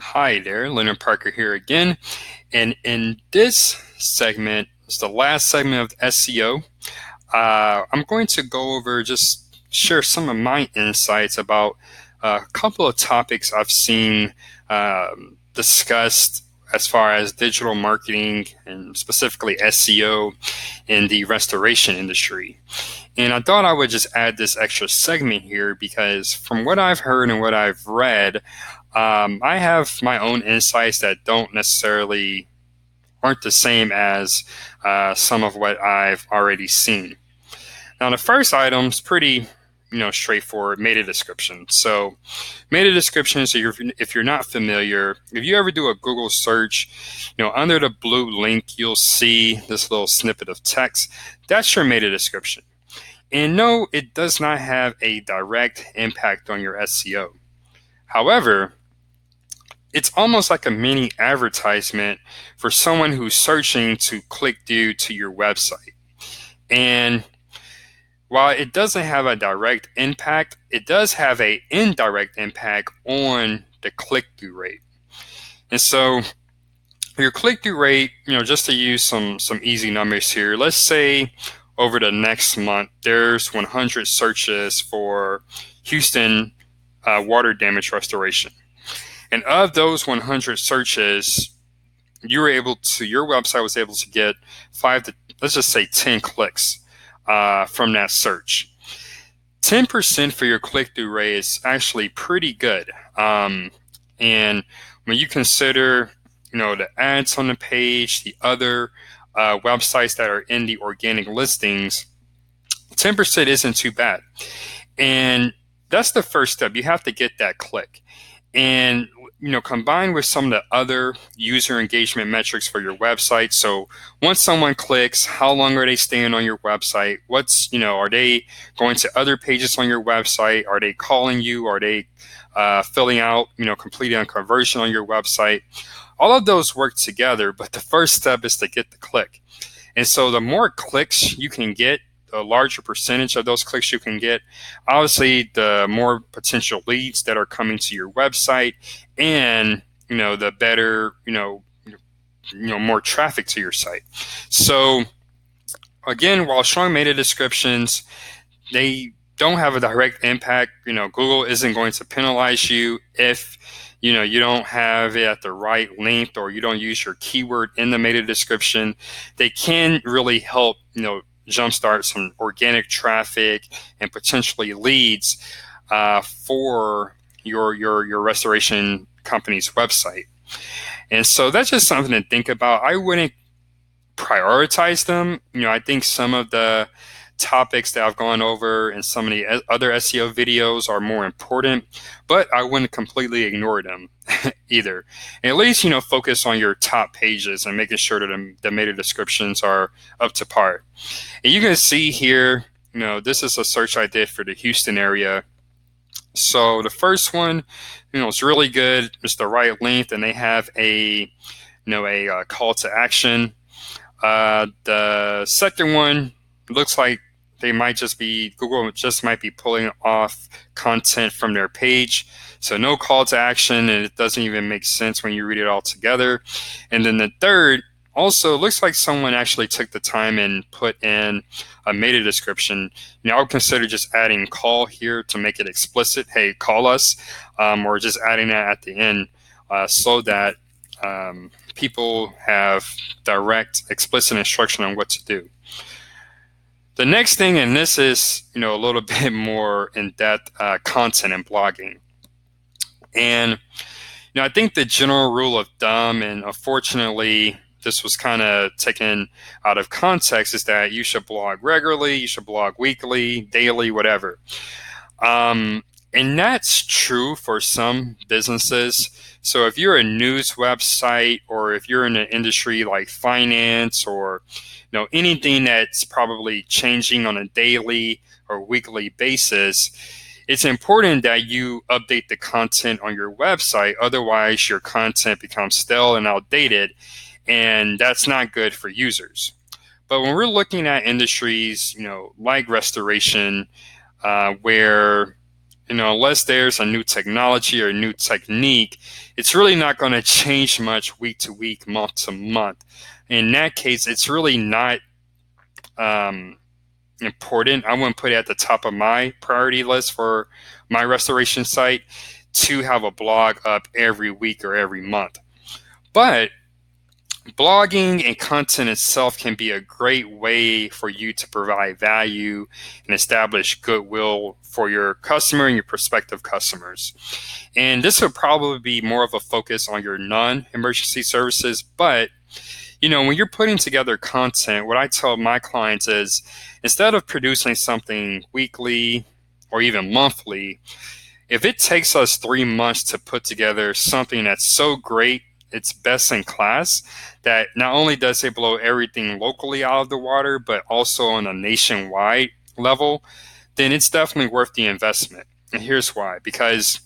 Hi there, Leonard Parker here again. And in this segment, it's the last segment of SEO. I'm going to go over just share some of my insights about a couple of topics I've seen discussed as far as digital marketing and specifically SEO in the restoration industry. And I thought I would just add this extra segment here because from what I've heard and what I've read, I have my own insights that don't necessarily aren't the same as some of what I've already seen. Now, the first item is pretty, straightforward. Meta description. So, meta description. So, if you're not familiar, if you ever do a Google search, under the blue link, you'll see this little snippet of text. That's your meta description. And no, it does not have a direct impact on your SEO. However, it's almost like a mini advertisement for someone who's searching to click through to your website. And while it doesn't have a direct impact, it does have an indirect impact on the click-through rate. And so your click-through rate, just to use some easy numbers here, let's say over the next month, there's 100 searches for Houston water damage restoration. And of those 100 searches, your website was able to get 5 to, let's just say 10 clicks from that search. 10% for your click-through rate is actually pretty good. And when you consider, the ads on the page, the other websites that are in the organic listings, 10% isn't too bad. And that's the first step. You have to get that click. And combined with some of the other user engagement metrics for your website. So once someone clicks, how long are they staying on your website? Are they going to other pages on your website? Are they calling you? Are they filling out, completing a conversion on your website? All of those work together, but the first step is to get the click. And so the more clicks you can get, the larger percentage of those clicks you can get, obviously the more potential leads that are coming to your website, and the better, more traffic to your site. So again, while strong meta descriptions, they don't have a direct impact. Google isn't going to penalize you if you don't have it at the right length or you don't use your keyword in the meta description. They can really help jumpstart some organic traffic and potentially leads for your restoration company's website. And so that's just something to think about. I wouldn't prioritize them. I think some of the topics that I've gone over in some of the other SEO videos are more important, but I wouldn't completely ignore them either. And at least, focus on your top pages and making sure that the meta descriptions are up to par. And you can see here, this is a search I did for the Houston area. So the first one, it's really good. It's the right length, and they have a call to action. The second one looks like Google just might be pulling off content from their page. So no call to action, and it doesn't even make sense when you read it all together. And then the third also looks like someone actually took the time and put in a meta description. I would consider just adding call here to make it explicit. Hey, call us, or just adding that at the end so that people have direct, explicit instruction on what to do. The next thing, and this is a little bit more in-depth, content and blogging. And I think the general rule of thumb, and unfortunately this was kind of taken out of context, is that you should blog regularly, you should blog weekly, daily, whatever. And that's true for some businesses. So if you're a news website, or if you're in an industry like finance, or anything that's probably changing on a daily or weekly basis, it's important that you update the content on your website. Otherwise, your content becomes stale and outdated, and that's not good for users. But when we're looking at industries, like restoration, where unless there's a new technology or a new technique, it's really not going to change much week to week, month to month. In that case, it's really not important. I wouldn't put it at the top of my priority list for my restoration site to have a blog up every week or every month. But blogging and content itself can be a great way for you to provide value and establish goodwill for your customer and your prospective customers. And this would probably be more of a focus on your non-emergency services. But, when you're putting together content, what I tell my clients is instead of producing something weekly or even monthly, if it takes us 3 months to put together something that's so great, it's best in class, that not only does it blow everything locally out of the water, but also on a nationwide level, then it's definitely worth the investment. And here's why. Because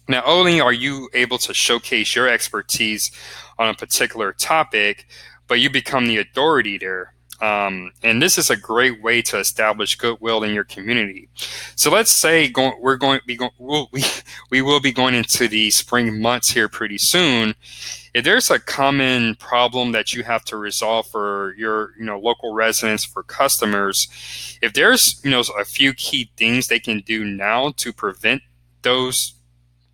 not only are you able to showcase your expertise on a particular topic, but you become the authority there. And this is a great way to establish goodwill in your community. So let's say we will be going into the spring months here pretty soon. If there's a common problem that you have to resolve for your local residents, for customers, if there's a few key things they can do now to prevent those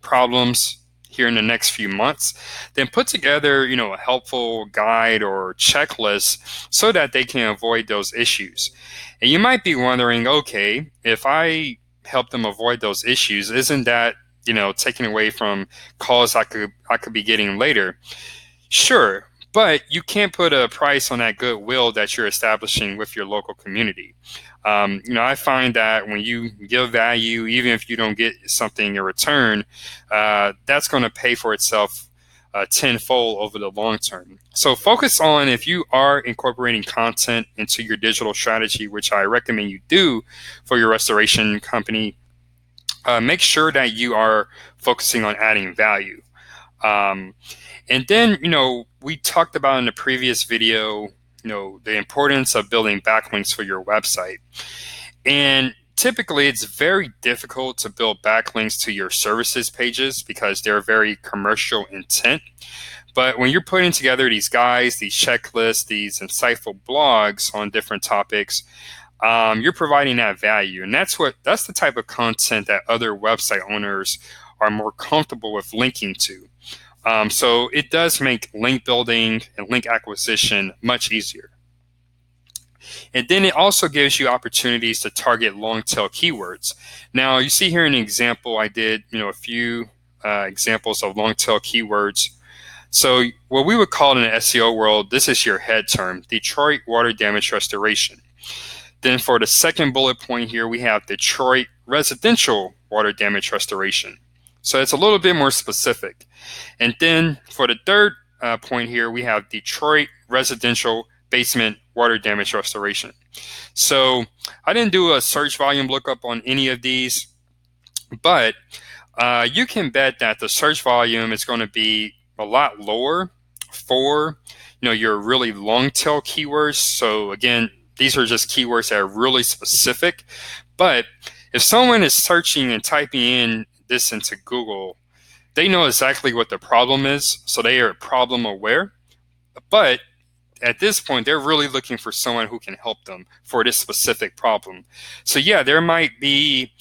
problems here in the next few months, then put together a helpful guide or checklist so that they can avoid those issues. And you might be wondering, okay, if I help them avoid those issues, isn't that taking away from calls I could be getting later? Sure, but you can't put a price on that goodwill that you're establishing with your local community. I find that when you give value, even if you don't get something in return, that's going to pay for itself tenfold over the long term. So focus on, if you are incorporating content into your digital strategy, which I recommend you do for your restoration company, make sure that you are focusing on adding value. And then, we talked about in the previous video, the importance of building backlinks for your website. And typically it's very difficult to build backlinks to your services pages because they're very commercial intent. But when you're putting together these guides, these checklists, these insightful blogs on different topics, you're providing that value. And that's the type of content that other website owners are more comfortable with linking to. So it does make link building and link acquisition much easier. And then it also gives you opportunities to target long tail keywords. Now you see here an example I did, a few examples of long tail keywords. So what we would call in the SEO world, this is your head term, Detroit water damage restoration. Then for the second bullet point here, we have Detroit residential water damage restoration. So it's a little bit more specific. And then for the third point here, we have Detroit residential basement water damage restoration. So I didn't do a search volume lookup on any of these, but you can bet that the search volume is going to be a lot lower for your really long tail keywords. So again, these are just keywords that are really specific. But if someone is searching and typing in this into Google, they know exactly what the problem is, so they are problem aware. But at this point, they're really looking for someone who can help them for this specific problem. So yeah, there might be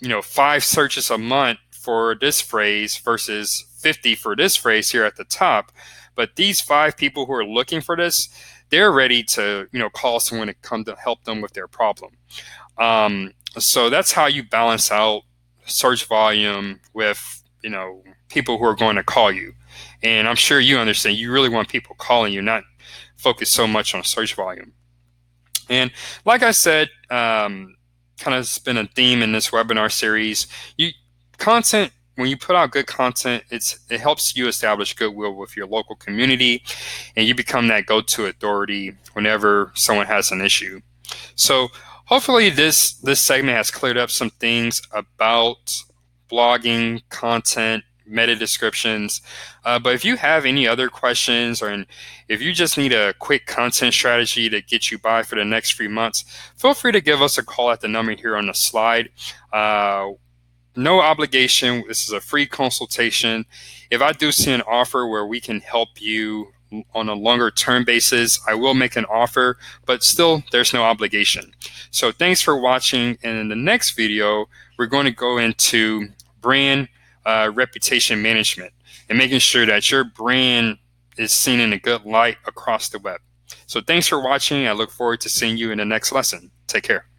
5 searches a month for this phrase versus 50 for this phrase here at the top. But these 5 people who are looking for this, they're ready to call someone to come to help them with their problem. So that's how you balance out search volume with people who are going to call you. And I'm sure you understand, you really want people calling you, not focus so much on search volume. And like I said, kind of has been a theme in this webinar series. When you put out good content, it helps you establish goodwill with your local community, and you become that go-to authority whenever someone has an issue. So hopefully this segment has cleared up some things about blogging, content, meta descriptions. But if you have any other questions, or if you just need a quick content strategy to get you by for the next few months, feel free to give us a call at the number here on the slide. no obligation. This is a free consultation. If I do see an offer where we can help you on a longer term basis, I will make an offer, but still there's no obligation. So thanks for watching. And in the next video, we're going to go into brand reputation management and making sure that your brand is seen in a good light across the web. So thanks for watching. I look forward to seeing you in the next lesson. Take care.